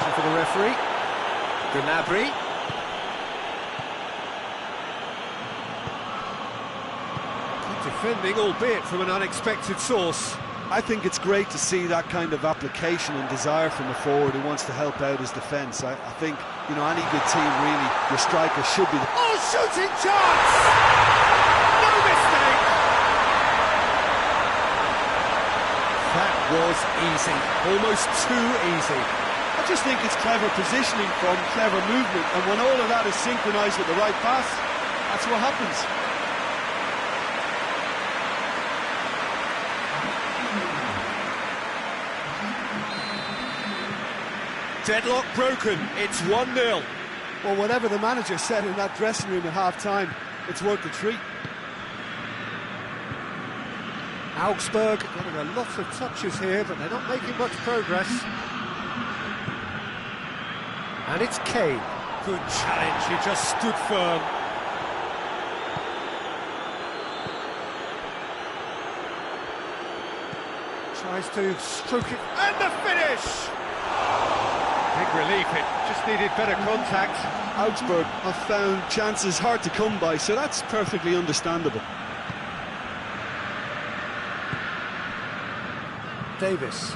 decision for the referee. Gnabry. Good defending, albeit from an unexpected source. I think it's great to see that kind of application and desire from a forward who wants to help out his defence. I think, you know, any good team, really, your striker should be... Oh, shooting chance! No mistake! That was easy, almost too easy. I just think it's clever positioning from clever movement, and when all of that is synchronised with the right pass, that's what happens. Deadlock broken, it's 1-0. Well, whatever the manager said in that dressing room at half-time, it's worth the treat. Augsburg getting a lot of touches here, but they're not making much progress. And it's Kane. Good challenge, he just stood firm. Tries to stroke it, and the finish! Big relief, it just needed better contact. Augsburg have found chances hard to come by, so that's perfectly understandable. Davis.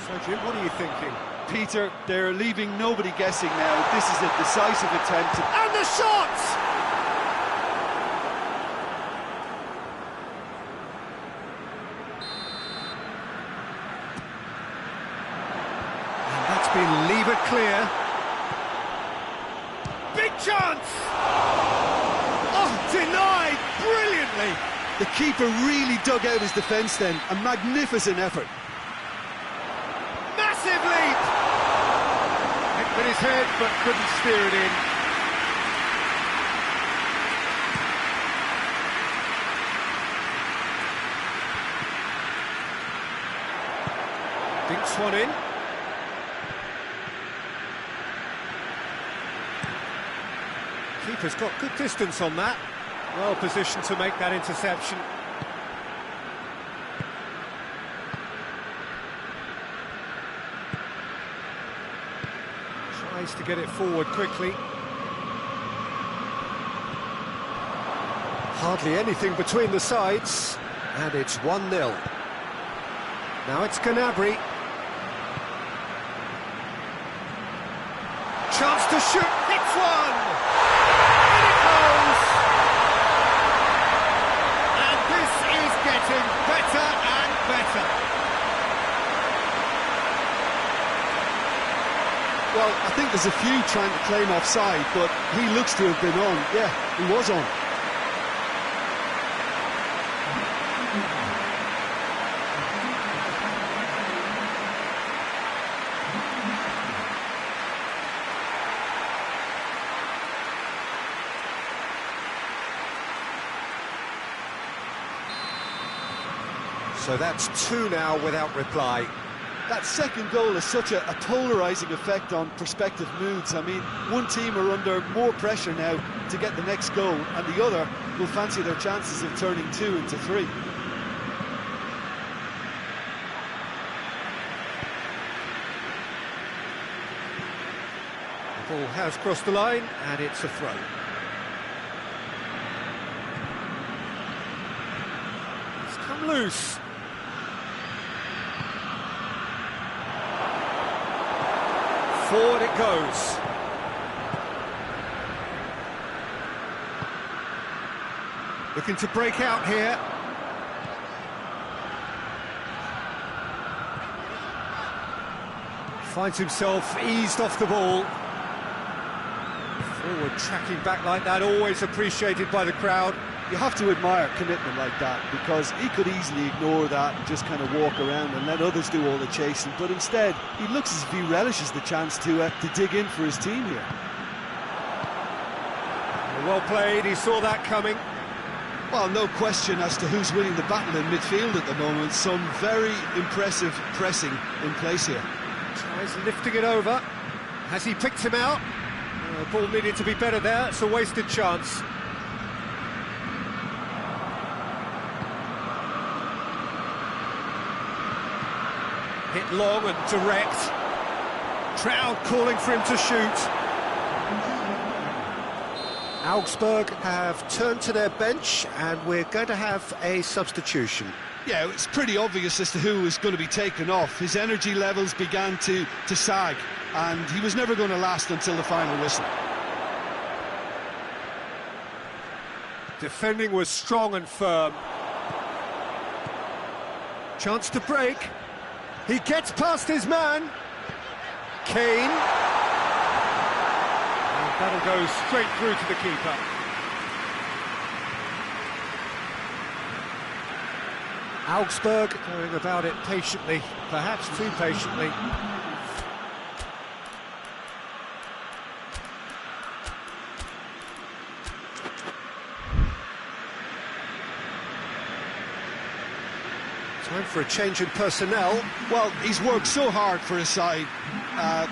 So Jim, what are you thinking? Peter, they're leaving nobody guessing now. This is a decisive attempt. And the shot! And that's been levered clear. Big chance! Oh, denied brilliantly! The keeper really dug out his defence then. A magnificent effort. Massive leap! Hit with his head, but couldn't steer it in. Dinks one in. Keeper's got good distance on that. Well positioned to make that interception. Tries to get it forward quickly. Hardly anything between the sides, and it's 1-0. Now it's Gnabry. Chance to shoot, hits one! In it goes! And this is getting better and better. Well, I think there's a few trying to claim offside, but he looks to have been on. Yeah, he was on. So that's two now without reply. That second goal has such a polarising effect on prospective moods. I mean, one team are under more pressure now to get the next goal, and the other will fancy their chances of turning 2 into 3. The ball has crossed the line, and it's a throw. It's come loose. Forward it goes. Looking to break out here. Finds himself eased off the ball. Forward tracking back like that, always appreciated by the crowd. You have to admire commitment like that, because he could easily ignore that and just kind of walk around and let others do all the chasing, but instead he looks as if he relishes the chance to dig in for his team here. Well played, he saw that coming. Well, no question as to who's winning the battle in midfield at the moment. Some very impressive pressing in place here. Tries lifting it over. Has he picked him out? The ball needed to be better there, it's a wasted chance. Hit long and direct. Crowd calling for him to shoot. Augsburg have turned to their bench, and we're going to have a substitution. Yeah, it's pretty obvious as to who was going to be taken off. His energy levels began to sag, and he was never going to last until the final whistle. Defending was strong and firm. Chance to break. He gets past his man. Kane. And that'll go straight through to the keeper. Augsburg going about it patiently, perhaps too patiently. Time for a change in personnel. Well, he's worked so hard for his side,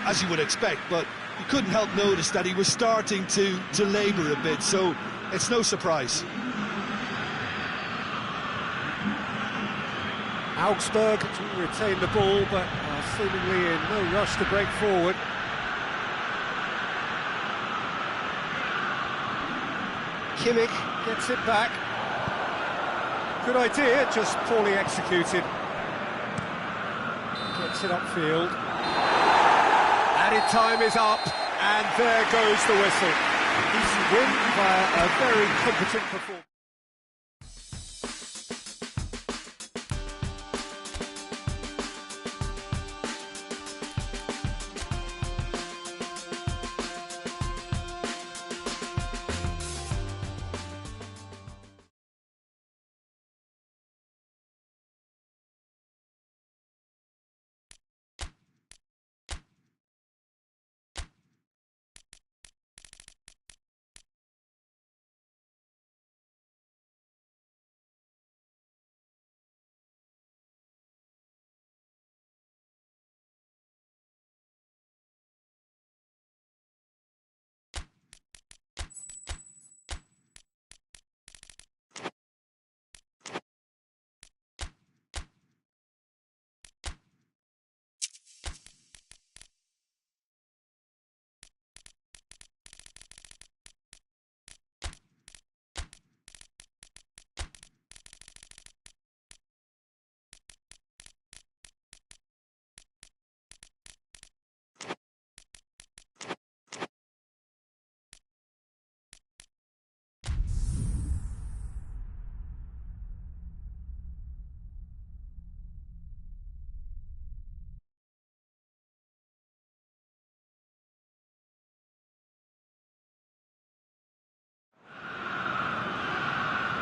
as you would expect, but you couldn't help notice that he was starting to labour a bit, so it's no surprise. Augsburg to retain the ball, but seemingly in no rush to break forward. Kimmich Gets it back. Good idea, just poorly executed. Gets it upfield. Added time is up, and there goes the whistle. Decent win by a very competent performance.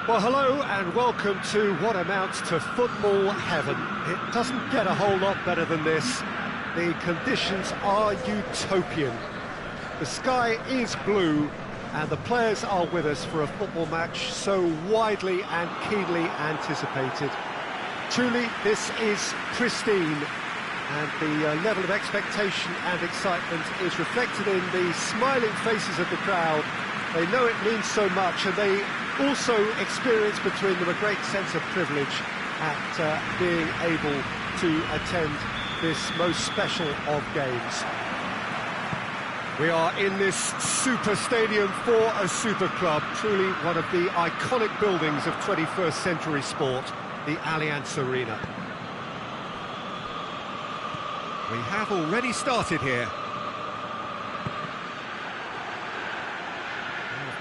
Well, hello and welcome to what amounts to football heaven. It doesn't get a whole lot better than this. The conditions are utopian. The sky is blue and the players are with us for a football match so widely and keenly anticipated. Truly, this is pristine, and the level of expectation and excitement is reflected in the smiling faces of the crowd. They know it means so much, and they also experience between them a great sense of privilege at being able to attend this most special of games. We are in this super stadium for a super club, truly one of the iconic buildings of 21st century sport, the Allianz Arena. We have already started here.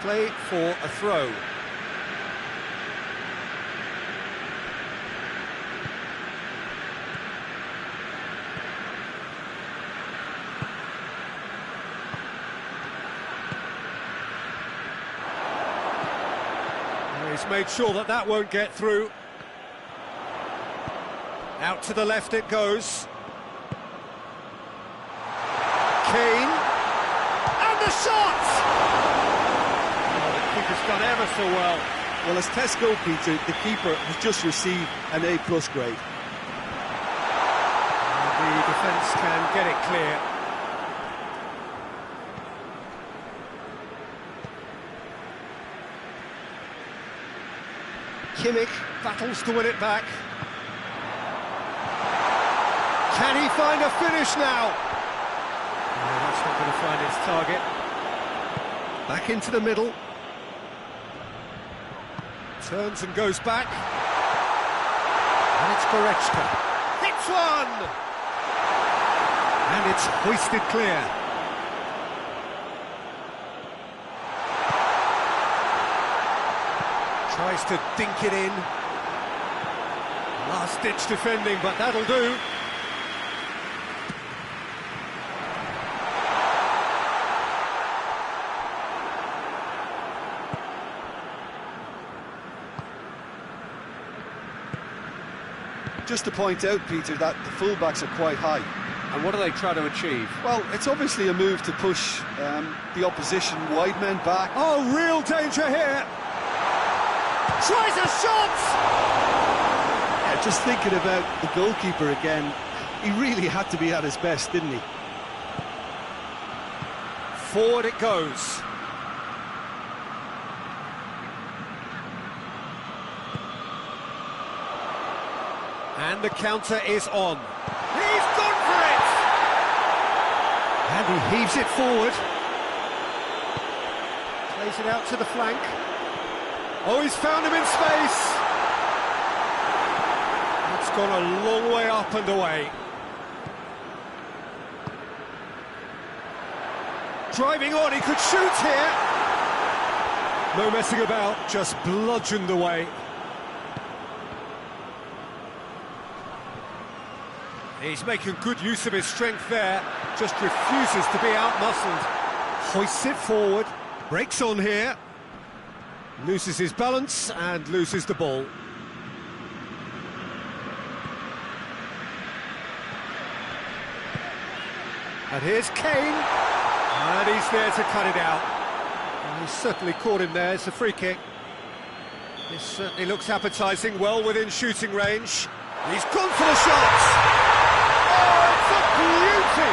Play for a throw. He's made sure that that won't get through. Out to the left it goes. Kane. And the shot! The keeper's done ever so well. Well, as test goalkeeper, the keeper has just received an A+ grade. And the defence can get it clear. Kimmich battles to win it back. Can he find a finish now? No, that's not going to find its target. Back into the middle. Turns and goes back. And it's Goretzka. Hits one! And it's hoisted clear. Tries to dink it in. Last-ditch defending, but that'll do. Just to point out, Peter, that the fullbacks are quite high. And what do they try to achieve? Well, it's obviously a move to push the opposition wide men back. Oh, real danger here! Tries a shot! Yeah, just thinking about the goalkeeper again, he really had to be at his best, didn't he? Forward it goes. And the counter is on. He's gone for it! And he heaves it forward. Plays it out to the flank. Oh, he's found him in space! It's gone a long way up and away. Driving on, he could shoot here! No messing about, just bludgeoned away. He's making good use of his strength there, just refuses to be out-muscled. Hoists it forward, breaks on here, loses his balance and loses the ball. And here's Kane, and he's there to cut it out. And he's certainly caught him there, it's a free kick. This certainly looks appetising, well within shooting range. He's gone for the shot! Oh, it's a beauty!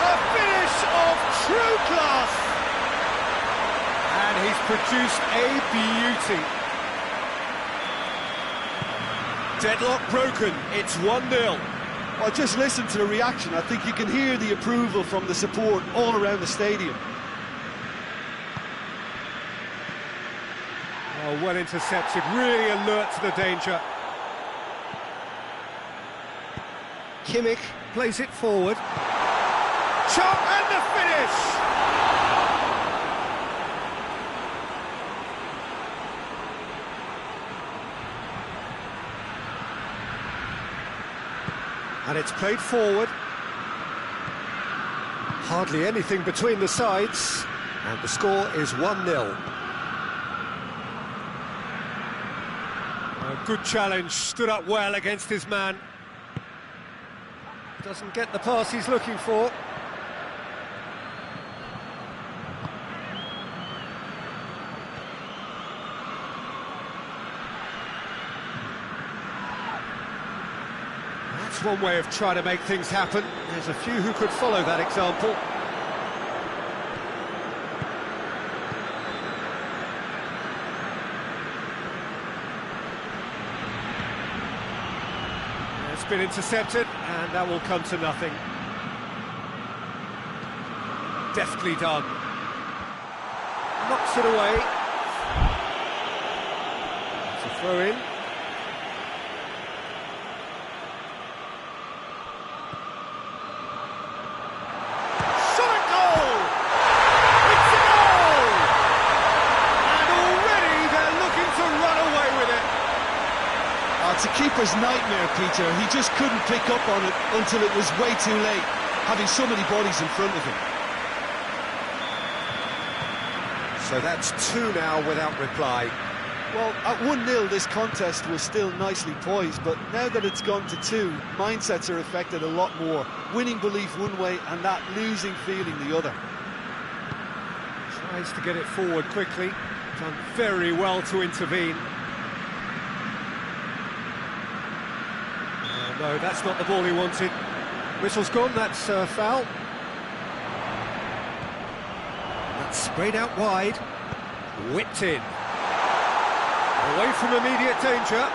A finish of true class! And he's produced a beauty. Deadlock broken, it's 1-0. Well, just listen to the reaction. I think you can hear the approval from the support all around the stadium. Oh, well intercepted, really alert to the danger. Kimmich plays it forward. Chop and the finish! And it's played forward. Hardly anything between the sides. And the score is 1-0. A good challenge, stood up well against his man. Doesn't get the pass he's looking for. That's one way of trying to make things happen. There's a few who could follow that example. It's been intercepted, and that will come to nothing. Deftly done. Knocks it away. It's a throw-in. Shot at goal! It's a goal! And already they're looking to run away with it. Oh, it's a keeper's nightmare, Peter. He just couldn't pick up on it until it was way too late, having so many bodies in front of him. So that's 2 now without reply. Well, at 1-0, this contest was still nicely poised, but now that it's gone to 2, mindsets are affected a lot more. Winning belief one way and that losing feeling the other. Tries to get it forward quickly. Done very well to intervene. No, that's not the ball he wanted. Whistle's gone, that's foul. That's sprayed out wide. Whipped in. Away from immediate danger.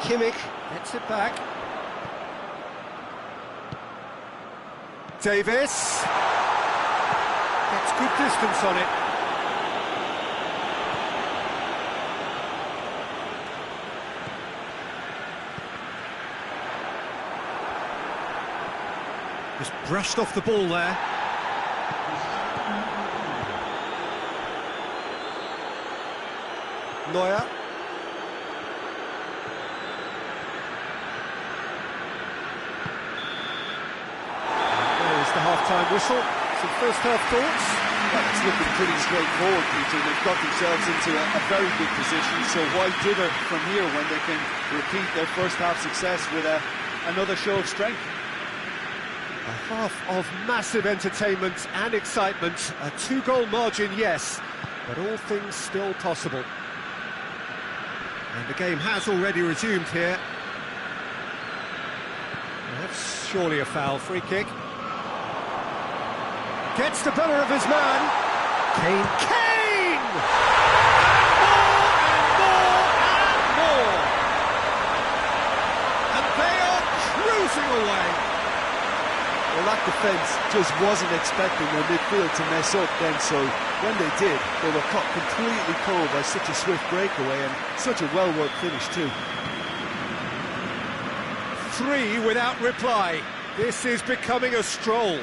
Kimmich gets it back. Davis gets good distance on it. Just brushed off the ball there. Neuer. There's the half-time whistle. Some first-half thoughts? Well, it's looking pretty straightforward, Peter. They've got themselves into a very good position, so why dither from here when they can repeat their first-half success with another show of strength? A half of massive entertainment and excitement. A two-goal margin, yes, but all things still possible. And the game has already resumed here. That's surely a foul. Free kick. Gets the better of his man. Kane. Kane! And more and more! And they are cruising away. Well, that defence just wasn't expecting their midfield to mess up then, so when they did, they were caught completely cold by such a swift breakaway and such a well-worked finish too. 3 without reply. This is becoming a stroll.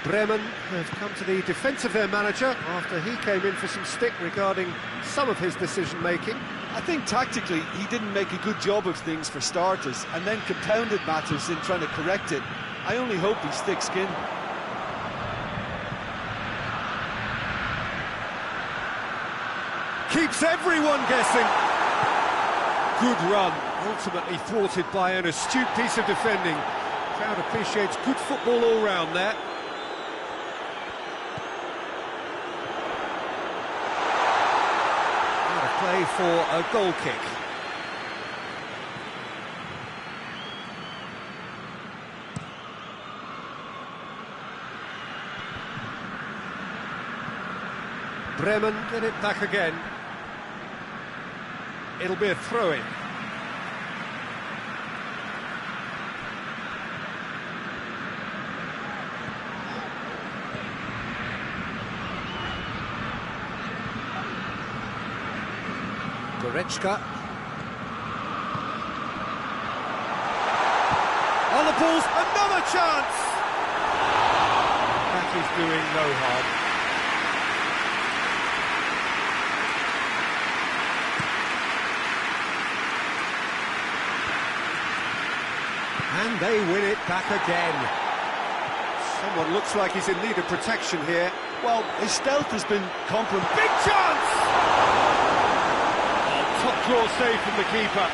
Bremen have come to the defence of their manager after he came in for some stick regarding some of his decision-making. I think tactically he didn't make a good job of things for starters, and then compounded matters in trying to correct it. I only hope he's thick-skinned. Keeps everyone guessing. Good run, ultimately thwarted by an astute piece of defending. Crowd appreciates good football all round there. Play for a goal kick. Bremen get it back again. It'll be a throw-in. Goretzka. On the balls, another chance! That is doing no harm. And they win it back again. Someone looks like he's in need of protection here. Well, his stealth has been compromised. Big chance! Top draw save from the keeper.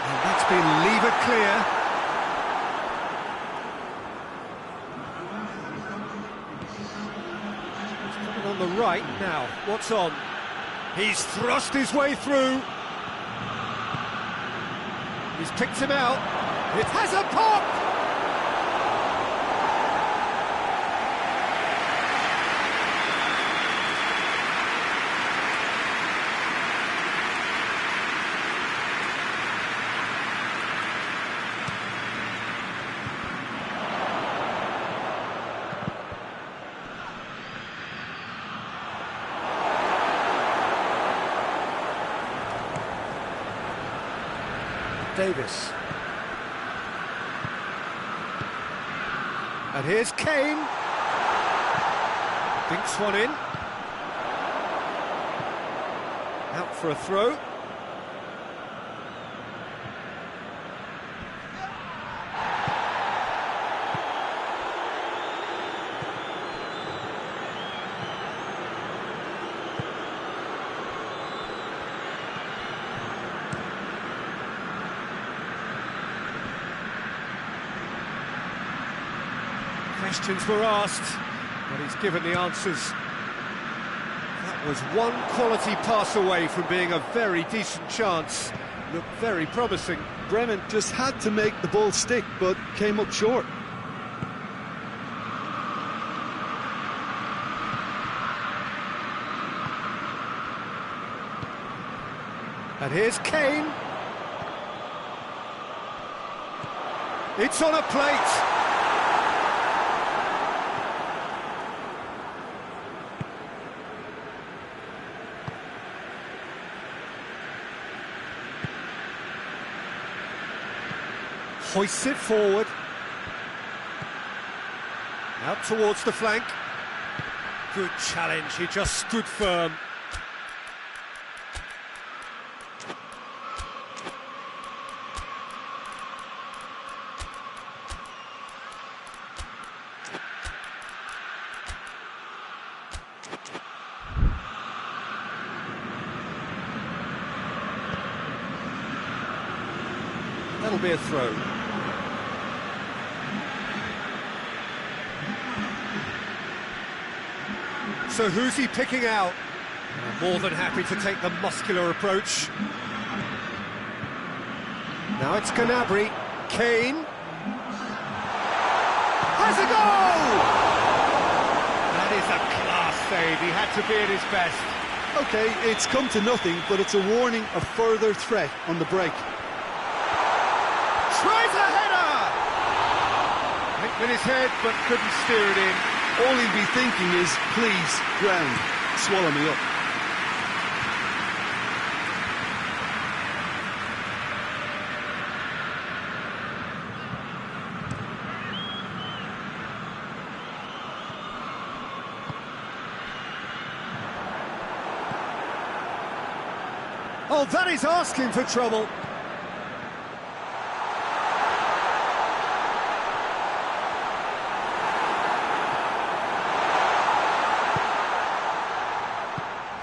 And that's been levered clear. He's coming on the right now. What's on? He's thrust his way through. He's picked him out. It has a pop! Davis. And here's Kane. Dinks one in. Out for a throw. Questions were asked, but he's given the answers. That was one quality pass away from being a very decent chance. Looked very promising. Bremen just had to make the ball stick, but came up short. And here's Kane. It's on a plate. Hoists it forward. Out towards the flank. Good challenge, he just stood firm. That'll be a throw. So who's he picking out? More than happy to take the muscular approach. Now it's Gnabry. Kane. Has a goal! That is a class save. He had to be at his best. OK, it's come to nothing, but it's a warning of further threat on the break. Tries a header! Hit with his head, but couldn't steer it in. All he'd be thinking is, please, ground, swallow me up. Oh, that is asking for trouble.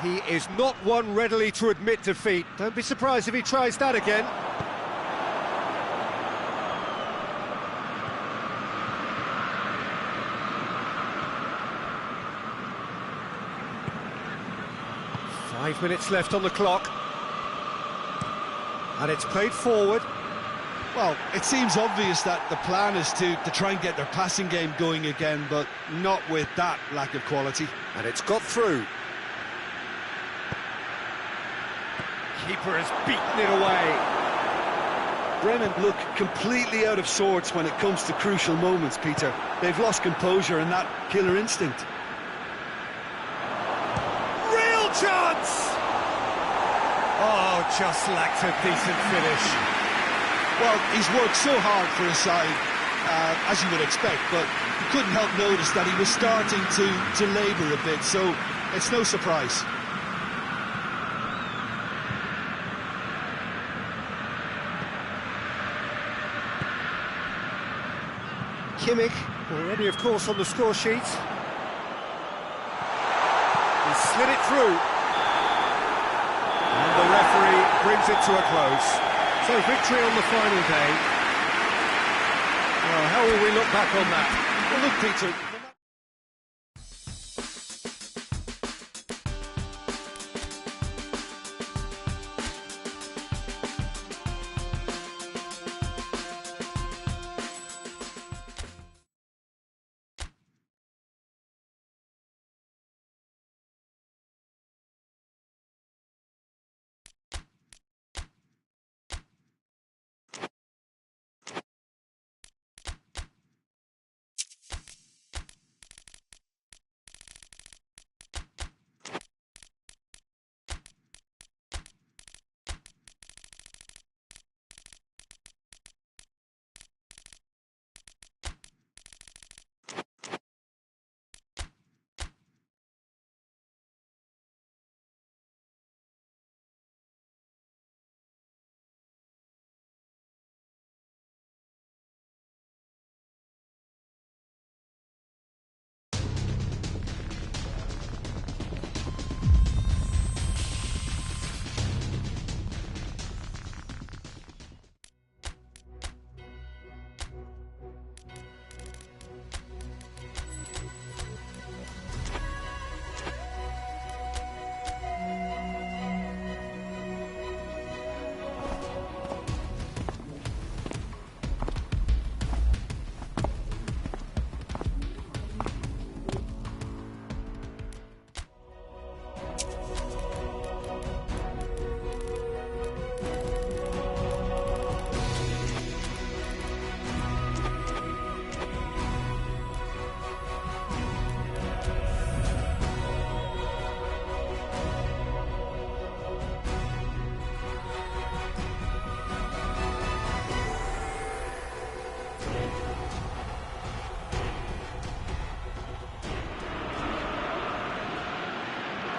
He is not one readily to admit defeat. Don't be surprised if he tries that again. Five minutes left on the clock. And it's played forward. Well, it seems obvious that the plan is to try and get their passing game going again, but not with that lack of quality. And it's got through. Keeper has beaten it away. Bremen look completely out of sorts when it comes to crucial moments, Peter. They've lost composure and that killer instinct. Real chance! Oh, just lacked a decent finish. Well, he's worked so hard for his side, as you would expect, but you couldn't help notice that he was starting to labour a bit, so it's no surprise. Kimmich, already of course on the score sheet. He slid it through. And the referee brings it to a close. So victory on the final day. Well, how will we look back on that? Well, look, Peter...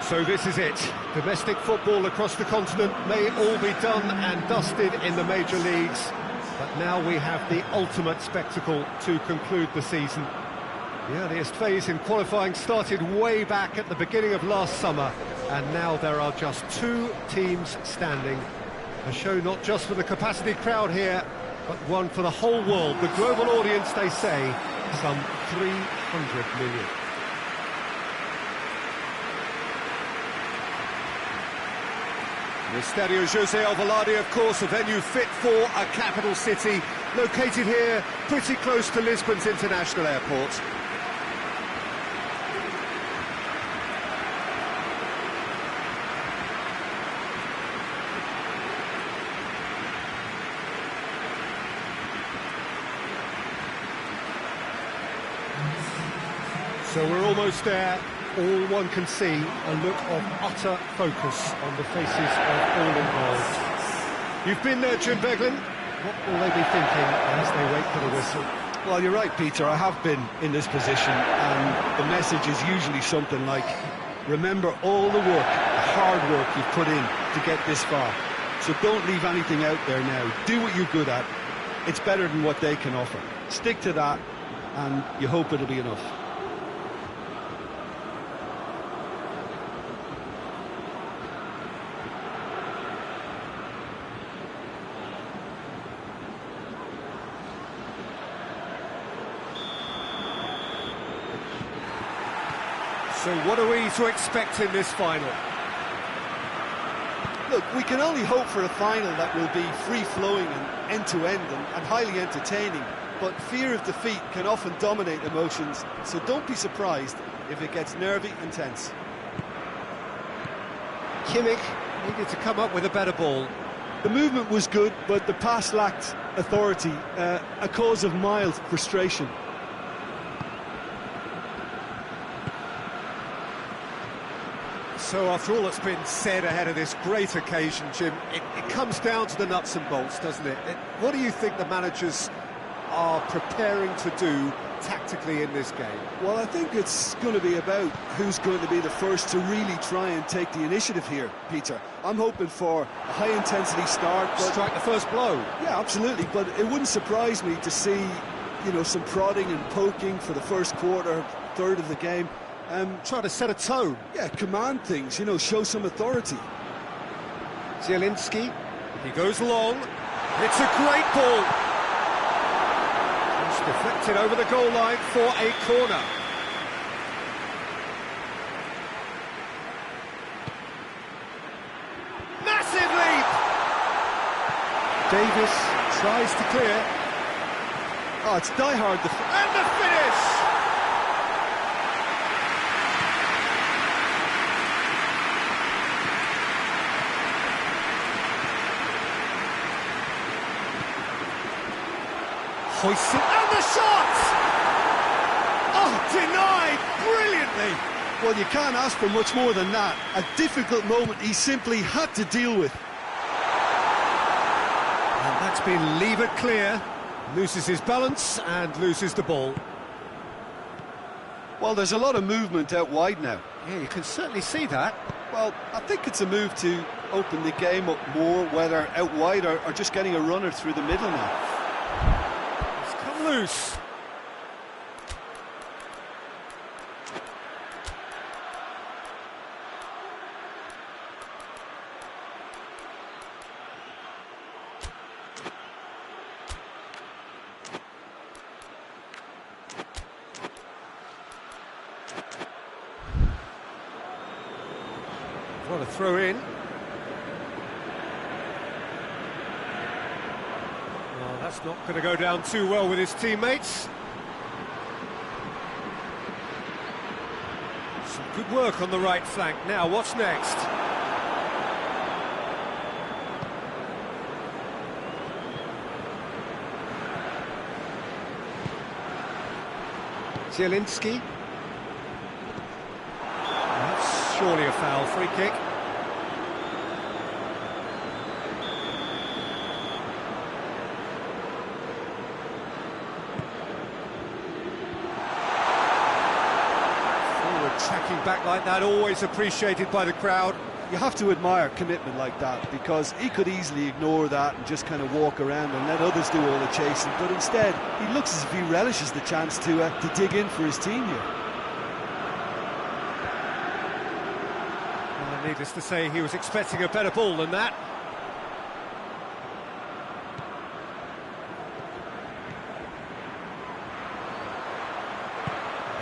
So this is it. Domestic football across the continent may all be done and dusted in the major leagues, but now we have the ultimate spectacle to conclude the season. The earliest phase in qualifying started way back at the beginning of last summer, and now there are just 2 teams standing. A show not just for the capacity crowd here, but one for the whole world. The global audience, they say, some 300 million. The Estadio José Alvalade, of course, a venue fit for a capital city, located here pretty close to Lisbon's international airport. So we're almost there. All one can see, a look of utter focus on the faces of all involved. You've been there, Jim Beglin. What will they be thinking as they wait for the whistle? Well, you're right, Peter. I have been in this position, and the message is usually something like, remember all the work, the hard work you've put in to get this far. So don't leave anything out there now. Do what you're good at. It's better than what they can offer. Stick to that, and you hope it'll be enough. So what are we to expect in this final? Look, we can only hope for a final that will be free-flowing and end-to-end and highly entertaining, but fear of defeat can often dominate emotions, so don't be surprised if it gets nervy and tense. Kimmich needed to come up with a better ball. The movement was good, but the pass lacked authority, a cause of mild frustration. So after all that's been said ahead of this great occasion, Jim, it comes down to the nuts and bolts, doesn't it? What do you think the managers are preparing to do tactically in this game? Well, I think it's going to be about who's going to be the first to really try and take the initiative here, Peter. I'm hoping for a high-intensity start. But strike the first blow. Yeah, absolutely, but it wouldn't surprise me to see, you know, some prodding and poking for the first quarter, third of the game. Try to set a tone. Yeah, command things, you know, show some authority. Zielinski, he goes long. It's a great ball. It's deflected over the goal line for a corner. Massive leap! Davis tries to clear. Oh, it's die-hard. And the finish! Hoisting, and the shot! Oh, denied brilliantly! Well, you can't ask for much more than that. A difficult moment he simply had to deal with. And that's been levered clear. Loses his balance and loses the ball. Well, there's a lot of movement out wide now. Yeah, you can certainly see that. Well, I think it's a move to open the game up more, whether out wide or just getting a runner through the middle now. Loose. What a throw in. That's not going to go down too well with his teammates. Some good work on the right flank. Now, what's next? Zielinski. That's surely a foul. Free kick. Tracking Fighting back like that, always appreciated by the crowd. You have to admire commitment like that, because he could easily ignore that and just kind of walk around and let others do all the chasing, but instead he looks as if he relishes the chance to dig in for his team here. Well, needless to say, he was expecting a better ball than that.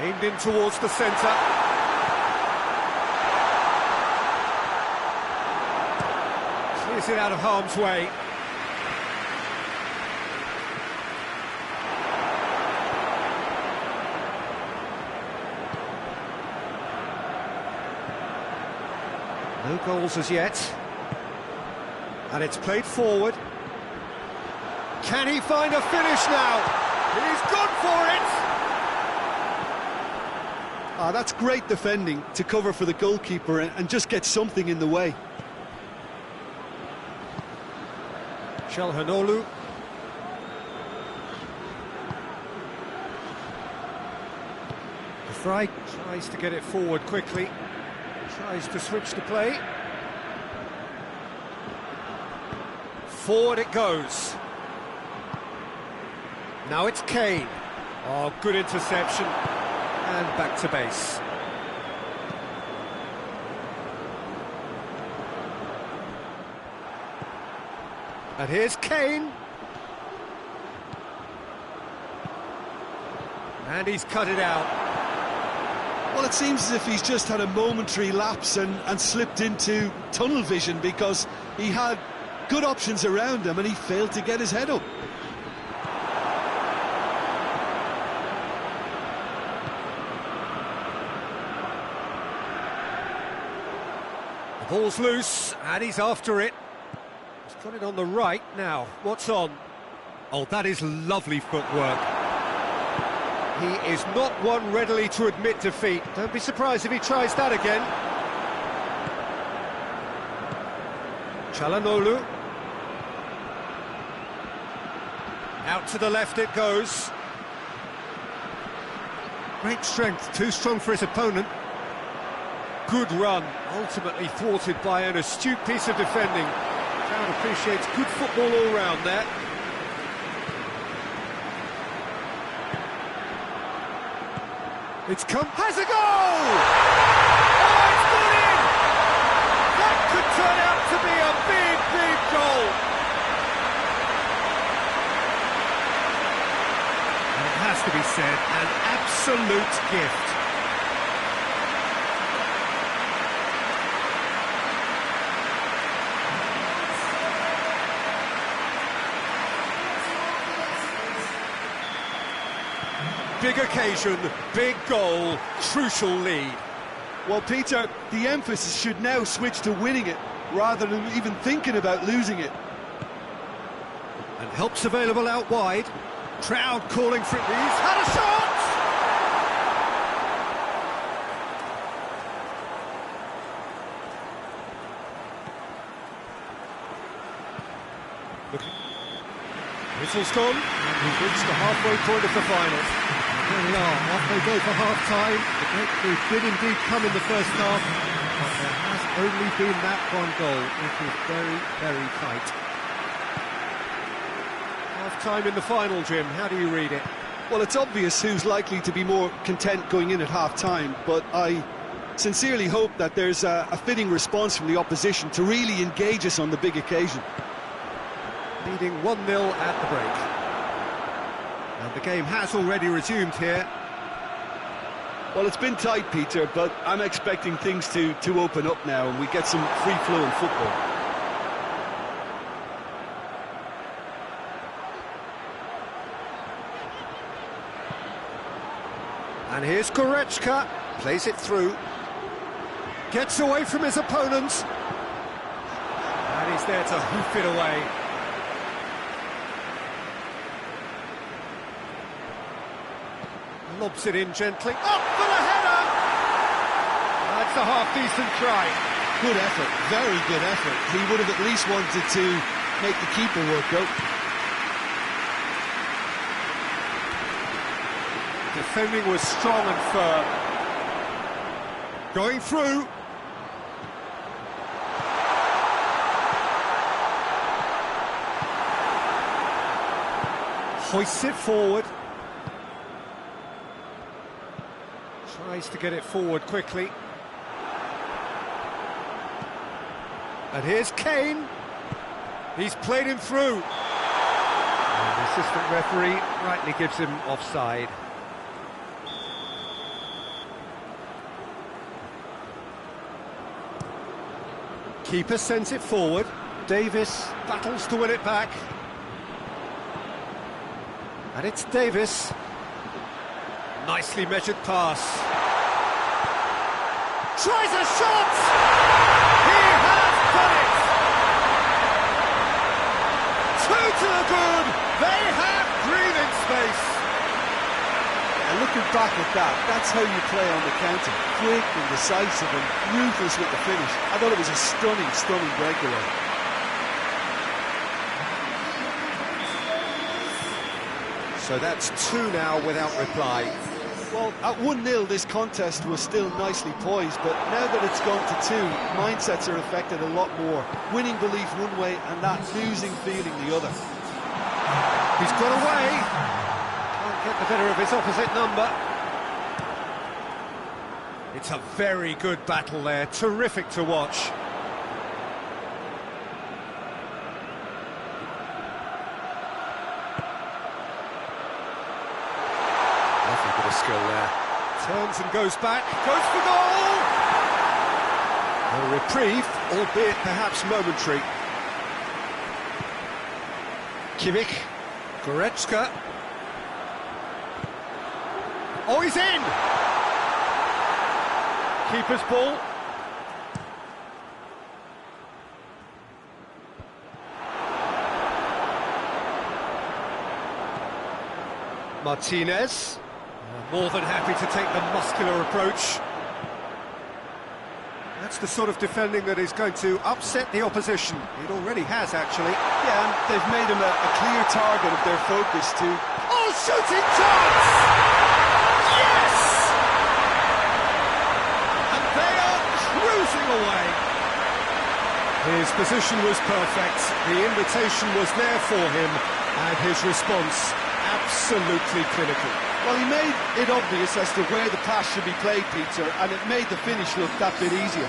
Aimed in towards the centre. Clears it out of harm's way. No goals as yet. And it's played forward. Can he find a finish now? He's gone for it! That's great defending to cover for the goalkeeper and just get something in the way. Çalhanoğlu. The Fry tries to get it forward quickly. Tries to switch the play. Forward it goes. Now it's Kane. Oh, good interception. And back to base. And here's Kane. And he's cut it out. Well, it seems as if he's just had a momentary lapse and slipped into tunnel vision, because he had good options around him and he failed to get his head up. The ball's loose, and he's after it. He's got it on the right now. What's on? Oh, that is lovely footwork. He is not one readily to admit defeat. Don't be surprised if he tries that again. Çalhanoğlu. Out to the left it goes. Great strength, too strong for his opponent. Good run, ultimately thwarted by an astute piece of defending. Crowd appreciates good football all round there. It's come, has a goal! Oh, it's got in! That could turn out to be a big, big goal. And it has to be said, an absolute gift. Big occasion, big goal, crucial lead. Well, Peter, the emphasis should now switch to winning it, rather than even thinking about losing it. And help's available out wide. Crowd calling for it. He's had a shot! Whistle's gone, and we've reached the halfway point of the final. There we are, off they go for half-time. The breakthrough did indeed come in the first half, but there has only been that one goal. It is very, very tight. Half-time in the final, Jim, how do you read it? Well, it's obvious who's likely to be more content going in at half-time, but I sincerely hope that there's a fitting response from the opposition to really engage us on the big occasion. Leading 1-0 at the break. And the game has already resumed here. Well, it's been tight, Peter, but I'm expecting things to open up now and we get some free-flowing football. And here's Goretzka, plays it through. Gets away from his opponents. And he's there to hoof it away. Lobs it in gently, up for the header! That's a half-decent try. Good effort, very good effort. He would have at least wanted to make the keeper work out. Defending was strong and firm. Going through. Hoists it forward. Tries to get it forward quickly. And here's Kane. He's played him through. And the assistant referee rightly gives him offside. Keeper sends it forward. Davis battles to win it back. And it's Davis. Nicely measured pass. Tries a shot! He has done it! Two to the good! They have breathing space! And looking back at that, that's how you play on the counter. Quick and decisive and ruthless with the finish. I thought it was a stunning, stunning breakaway. So that's two now without reply. Well, at 1-0 this contest was still nicely poised, but now that it's gone to two, mindsets are affected a lot more. Winning belief one way and that losing feeling the other. He's got away. Can't get the better of his opposite number. It's a very good battle there, terrific to watch. Skill there. Turns and goes back, goes for goal! A reprieve, albeit perhaps momentary. Kimmich, Goretzka. Oh, he's in! Keeper's ball. Martinez. More than happy to take the muscular approach. That's the sort of defending that is going to upset the opposition. It already has, actually. Yeah, and they've made him a clear target of their focus too. Oh, shooting chance! Yes! And they are cruising away. His position was perfect. The invitation was there for him, and his response absolutely clinical. Well, he made it obvious as to where the pass should be played, Peter, and it made the finish look that bit easier.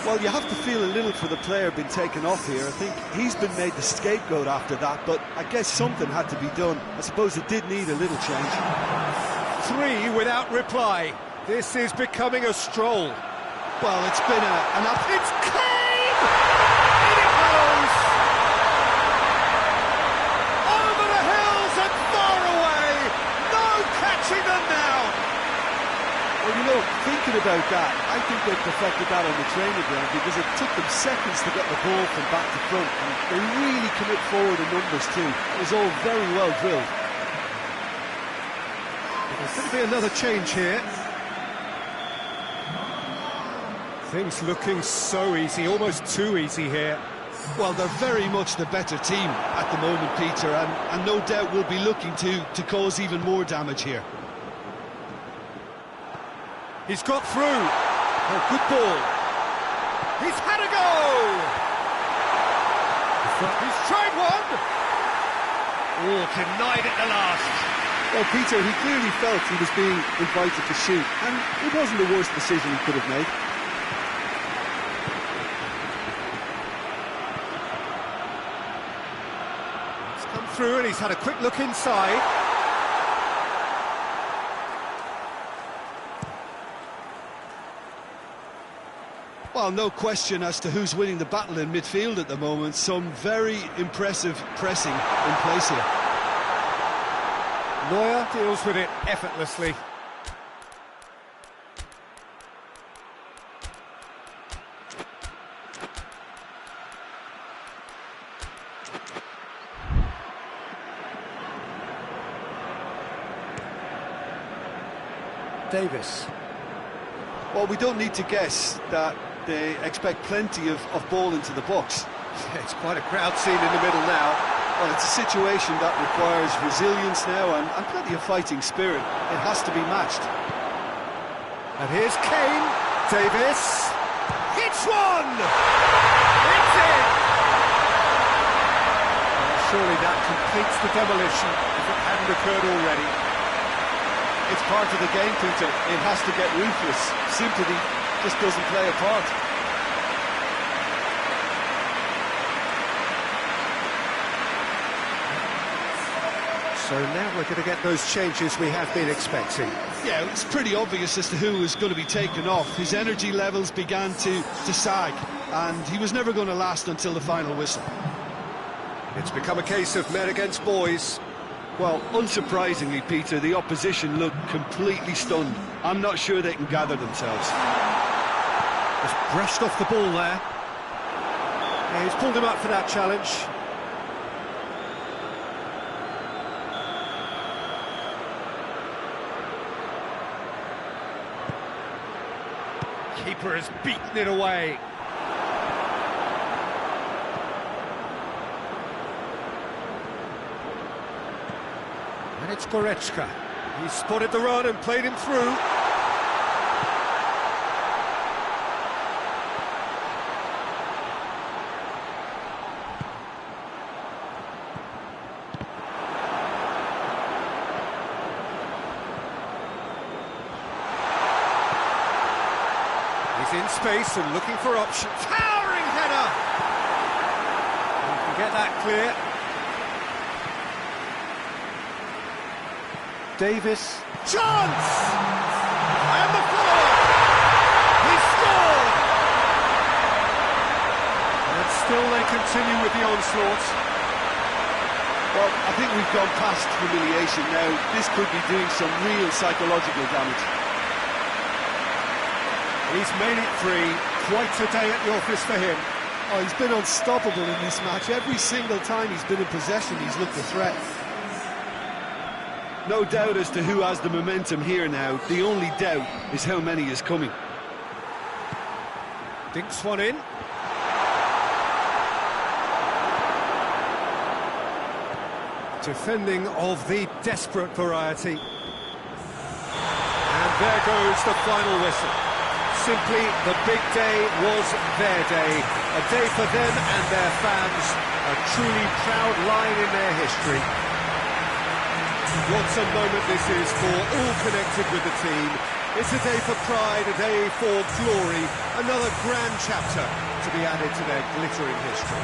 Well, you have to feel a little for the player being taken off here. I think he's been made the scapegoat after that, but I guess something had to be done. I suppose it did need a little change. Three without reply. This is becoming a stroll. Well, it's been an up... It's Kane! In it goes! Over the hills and far away! No catching them now! Well, you know, thinking about that, I think they perfected that on the training ground because it took them seconds to get the ball from back to front, and they really commit forward in numbers too. It was all very well drilled. There's going to be another change here. Things looking so easy, almost too easy here. Well, they're very much the better team at the moment, Peter, and no doubt will be looking to cause even more damage here. He's got through. Oh, good ball. He's had a go! He's tried one! Oh, denied at the last. Well, Peter, he clearly felt he was being invited to shoot, and it wasn't the worst decision he could have made. He's come through and he's had a quick look inside. Well, no question as to who's winning the battle in midfield at the moment. Some very impressive pressing in place here. Neuer deals with it effortlessly. Davis. Well, we don't need to guess that they expect plenty of ball into the box. Yeah, it's quite a crowd scene in the middle now. Well, it's a situation that requires resilience now and plenty of fighting spirit. It has to be matched. And here's Kane. Davis. Hits one! It's in! Well, surely that completes the demolition if it hadn't occurred already. It's part of the game, Peter. It has to get ruthless. Sympathy just doesn't play a part. So now we're going to get those changes we have been expecting. Yeah, it's pretty obvious as to who was going to be taken off. His energy levels began to sag, and he was never going to last until the final whistle. It's become a case of men against boys. Well, unsurprisingly, Peter, the opposition looked completely stunned. I'm not sure they can gather themselves. Just brushed off the ball there. Yeah, he's pulled him up for that challenge. Keeper has beaten it away. And it's Goretzka. He spotted the run and played him through. He's in space and looking for options. Towering header! He can get that clear. Davis. Chance! And the follow-up! He scored! And still they continue with the onslaught. Well, I think we've gone past humiliation now. This could be doing some real psychological damage. He's made it free. Quite a day at the office for him. Oh, he's been unstoppable in this match. Every single time he's been in possession, he's looked a threat. No doubt as to who has the momentum here now. The only doubt is how many is coming. Dinks one in. Defending of the desperate variety. And there goes the final whistle. Simply, the big day was their day. A day for them and their fans. A truly proud line in their history. What a moment this is for all connected with the team. It's a day for pride, a day for glory. Another grand chapter to be added to their glittering history.